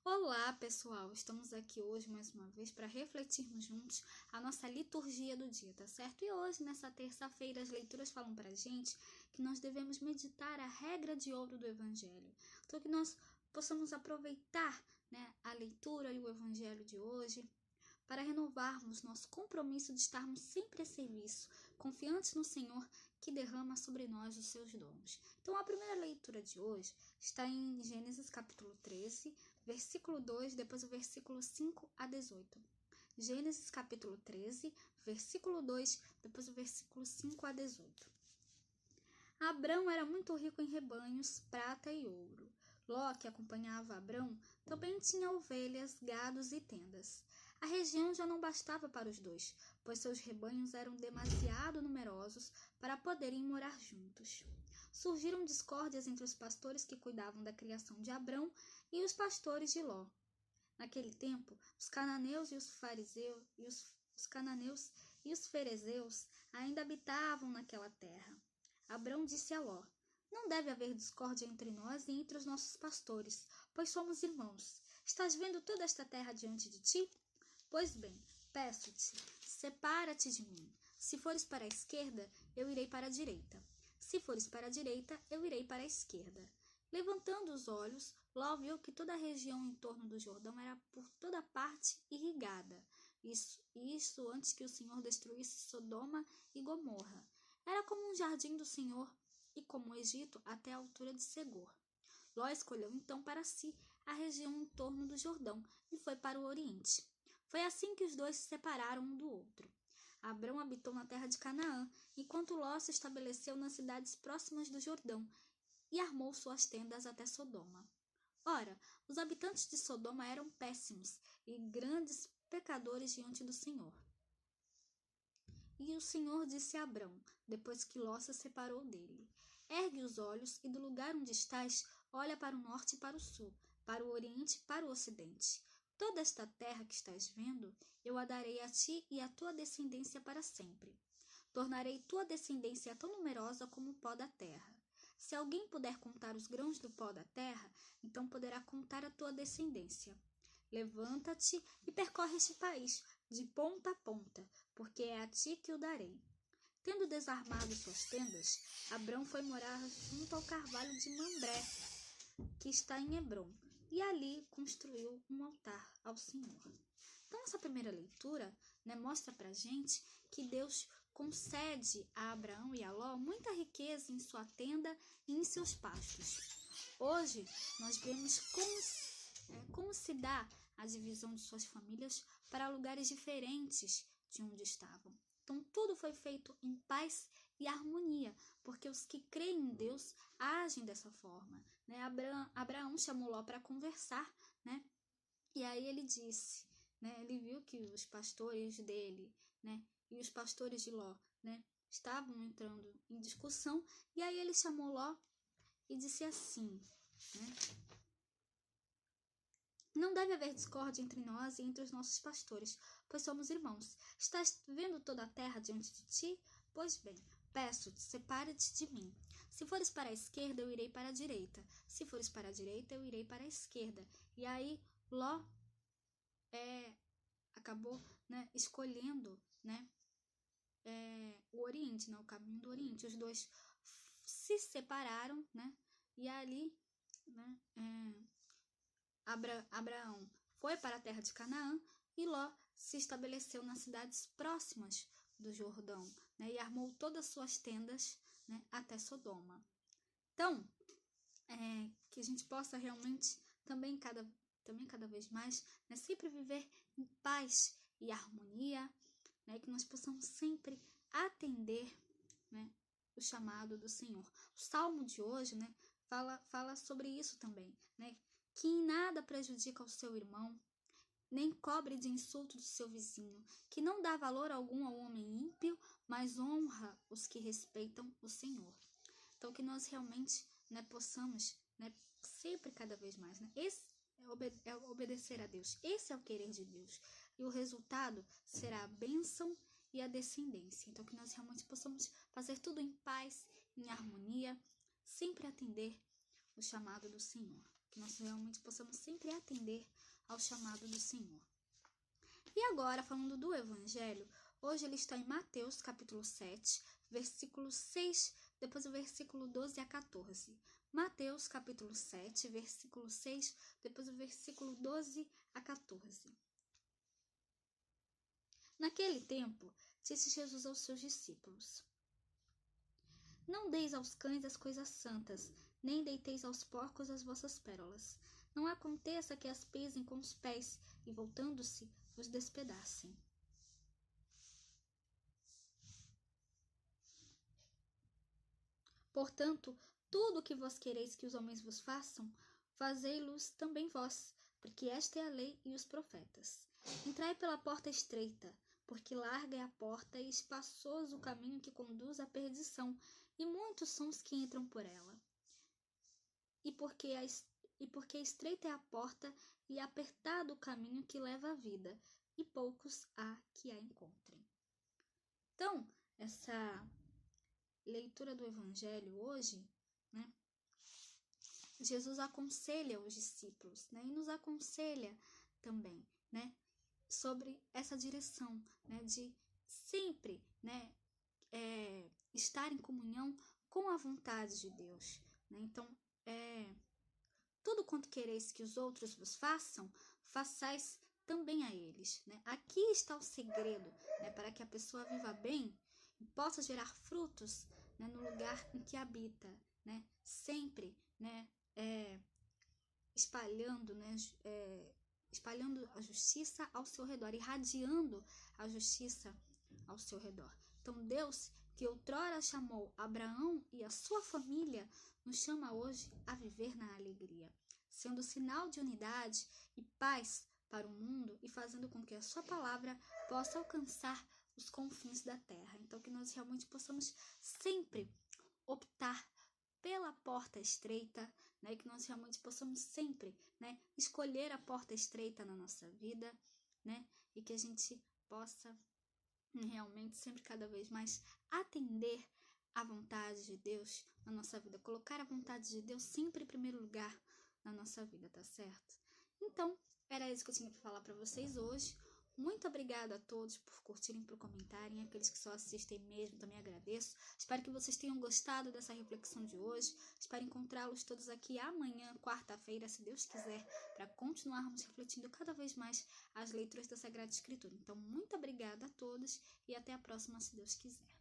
Olá, pessoal! Estamos aqui hoje mais uma vez para refletirmos juntos a nossa liturgia do dia, tá certo? E hoje, nessa terça-feira, as leituras falam para a gente que nós devemos meditar a regra de ouro do Evangelho. Então, que nós possamos aproveitar, a leitura e o Evangelho de hoje para renovarmos nosso compromisso de estarmos sempre a serviço, confiantes no Senhor que derrama sobre nós os seus dons. Então, a primeira leitura de hoje está em Gênesis capítulo 13, versículo 2, depois o versículo 5 a 18. Gênesis capítulo 13, versículo 2, depois o versículo 5 a 18. Abrão era muito rico em rebanhos, prata e ouro. Ló, que acompanhava Abrão, também tinha ovelhas, gados e tendas. A região já não bastava para os dois, pois seus rebanhos eram demasiado numerosos para poderem morar juntos. Surgiram discórdias entre os pastores que cuidavam da criação de Abrão e os pastores de Ló. Naquele tempo, os cananeus e os ferezeus ainda habitavam naquela terra. Abrão disse a Ló: "Não deve haver discórdia entre nós e entre os nossos pastores, pois somos irmãos. Estás vendo toda esta terra diante de ti? Pois bem, peço-te, separa-te de mim. Se fores para a esquerda, eu irei para a direita. Se fores para a direita, eu irei para a esquerda." Levantando os olhos, Ló viu que toda a região em torno do Jordão era por toda parte irrigada. Isso antes que o Senhor destruísse Sodoma e Gomorra. Era como um jardim do Senhor e como o Egito até a altura de Segor. Ló escolheu então para si a região em torno do Jordão e foi para o Oriente. Foi assim que os dois se separaram um do outro. Abrão habitou na terra de Canaã, enquanto Ló se estabeleceu nas cidades próximas do Jordão e armou suas tendas até Sodoma. Ora, os habitantes de Sodoma eram péssimos e grandes pecadores diante do Senhor. E o Senhor disse a Abrão, depois que Ló se separou dele: "Ergue os olhos e do lugar onde estás, olha para o norte e para o sul, para o oriente e para o ocidente. Toda esta terra que estás vendo, eu a darei a ti e à tua descendência para sempre. Tornarei tua descendência tão numerosa como o pó da terra. Se alguém puder contar os grãos do pó da terra, então poderá contar a tua descendência. Levanta-te e percorre este país, de ponta a ponta, porque é a ti que o darei." Tendo desarmado suas tendas, Abrão foi morar junto ao carvalho de Mambré, que está em Hebrom, e ali construiu um altar ao Senhor. Então, essa primeira leitura mostra pra gente que Deus concede a Abraão e a Ló muita riqueza em sua tenda e em seus pastos. Hoje, nós vemos como se dá a divisão de suas famílias para lugares diferentes de onde estavam. Então, tudo foi feito em paz e harmonia, porque os que creem em Deus agem dessa forma. Abraão chamou Ló para conversar, e aí ele disse, ele viu que os pastores dele, e os pastores de Ló, estavam entrando em discussão, e aí ele chamou Ló e disse assim, "Não deve haver discórdia entre nós e entre os nossos pastores, pois somos irmãos. Estás vendo toda a terra diante de ti? Pois bem, peço-te, separa-te de mim. Se fores para a esquerda, eu irei para a direita. Se fores para a direita, eu irei para a esquerda." E aí Ló acabou escolhendo o Oriente, o caminho do Oriente. Os dois se separaram, e ali Abraão foi para a terra de Canaã e Ló se estabeleceu nas cidades próximas do Jordão, e armou todas as suas tendas até Sodoma. Então, que a gente possa realmente também cada vez mais sempre viver em paz e harmonia, que nós possamos sempre atender o chamado do Senhor. O Salmo de hoje fala sobre isso também, que em nada prejudica o seu irmão, nem cobre de insulto do seu vizinho, que não dá valor algum ao homem ímpio, mas honra os que respeitam o Senhor. Então, que nós realmente possamos sempre cada vez mais. Esse é obedecer a Deus. Esse é o querer de Deus. E o resultado será a bênção e a descendência. Então, que nós realmente possamos fazer tudo em paz, em harmonia, sempre atender o chamado do Senhor. que nós realmente possamos sempre atender ao chamado do Senhor. E agora, falando do Evangelho, hoje ele está em Mateus, capítulo 7, versículo 6, depois o versículo 12 a 14. Mateus, capítulo 7, versículo 6, depois o versículo 12 a 14. Naquele tempo, disse Jesus aos seus discípulos: Não deis aos cães as coisas santas, nem deiteis aos porcos as vossas pérolas. Não aconteça que as pisem com os pés e, voltando-se, vos despedacem. Portanto, tudo o que vós quereis que os homens vos façam, fazei-los também vós, porque esta é a lei e os profetas. Entrai pela porta estreita, porque larga é a porta e espaçoso o caminho que conduz à perdição, e muitos são os que entram por ela. E porque estreita é a porta e apertado o caminho que leva à vida, e poucos há que a encontrem. Então, essa leitura do Evangelho hoje, né, Jesus aconselha os discípulos, né, e nos aconselha também, né, sobre essa direção, né, de sempre, né, estar em comunhão com a vontade de Deus. Né? Então, tudo quanto quereis que os outros vos façam, façais também a eles. Né? Aqui está o segredo, né, para que a pessoa viva bem e possa gerar frutos, né, no lugar em que habita, né? Sempre, né, espalhando, né, espalhando a justiça ao seu redor, irradiando a justiça ao seu redor. Então Deus, que outrora chamou Abraão e a sua família, nos chama hoje a viver na alegria, sendo sinal de unidade e paz para o mundo e fazendo com que a sua palavra possa alcançar os confins da terra. Então que nós realmente possamos sempre optar pela porta estreita, né, e que nós realmente possamos sempre, né, escolher a porta estreita na nossa vida, né, e que a gente possa realmente sempre cada vez mais atender à vontade de Deus na nossa vida, colocar a vontade de Deus sempre em primeiro lugar na nossa vida, tá certo? Então, era isso que eu tinha para falar para vocês hoje. Muito obrigada a todos por curtirem, por comentarem. Aqueles que só assistem mesmo, também agradeço. Espero que vocês tenham gostado dessa reflexão de hoje. Espero encontrá-los todos aqui amanhã, quarta-feira, se Deus quiser, para continuarmos refletindo cada vez mais as leituras da Sagrada Escritura. Então, muito obrigada a todos e até a próxima, se Deus quiser.